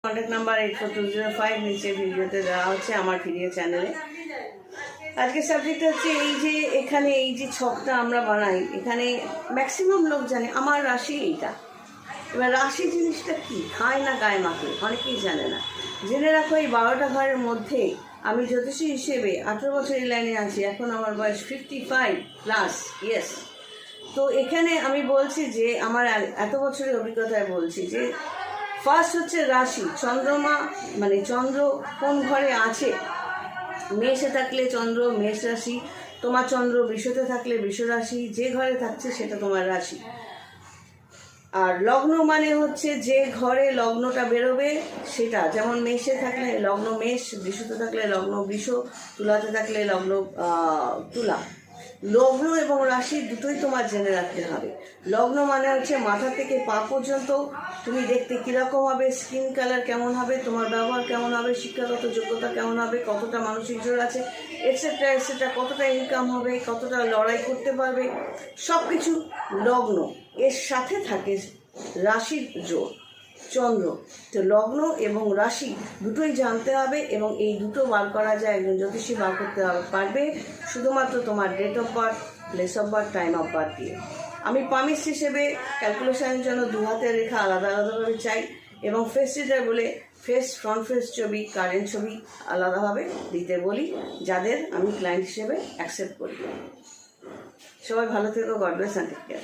Contact number 842005 নিচে ভিডিওতে দেওয়া হচ্ছে আমার ভিডিও চ্যানেলে। আজকের সাবজেক্ট হচ্ছে এই যে এখানে এই যে ছকটা আমরা বানাই, এখানে ম্যাক্সিমাম লোক জানে আমার রাশি এইটা। এবার রাশি জিনিসটা কি, খায় না গায়ে মাখে, অনেকেই জানে না। জেনে রাখো এই 12টা ঘরের মধ্যে আমি জ্যোতিষী হিসেবে 18 বছর এই লাইনে আছি, এখন আমার বয়স 55+, ইয়েস। তো এখানে আমি বলছি যে আমার এত বছরের অভিজ্ঞতায় বলছি যে ফার্স্ট হচ্ছে রাশি, চন্দ্রমা মানে চন্দ্র কোন ঘরে আছে। মেষে থাকলে চন্দ্র মেষ রাশি, তোমার চন্দ্র বৃষতে থাকলে বৃষ রাশি, যে ঘরে থাকছে সেটা তোমার রাশি। আর লগ্ন মানে হচ্ছে যে ঘরে লগ্নটা বেরোবে সেটা, যেমন মেষে থাকলে লগ্ন মেষ, বৃষতে থাকলে লগ্ন বৃষ, তুলাতে থাকলে লগ্ন তুলা। লগ্ন এবং রাশি দুটোই তোমার জেনে রাখতে হবে। লগ্ন মানে হচ্ছে মাথা থেকে পা পর্যন্ত তুমি দেখতে কীরকম হবে, স্কিন কালার কেমন হবে, তোমার ব্যবহার কেমন হবে, শিক্ষাগত যোগ্যতা কেমন হবে, কতটা মানসিক জোর আছে, এটসেট্রা এটসেট্রা, কতটা ইনকাম হবে, কতটা লড়াই করতে পারবে, সব কিছু লগ্ন। এর সাথে থাকে রাশির জোর, চন্দ্র। তো লগ্ন এবং রাশি দুটোই জানতে হবে, এবং এই দুটো বার করা যায়, একজন জ্যোতিষী বার করতে পারবে শুধুমাত্র তোমার date of birth, place of birth, time of birth দিয়ে। আমি পামিস হিসেবে ক্যালকুলেশনের জন্য 2 হাতের রেখা আলাদা আলাদাভাবে চাই, এবং ফেস রিডার বলে ফেস, ফ্রন্ট ফেস ছবি, কারেন্ট ছবি আলাদাভাবে দিতে বলি, যাদের আমি ক্লায়েন্ট হিসেবে অ্যাকসেপ্ট করি। সবাই ভালো থেকো, God bless and take care.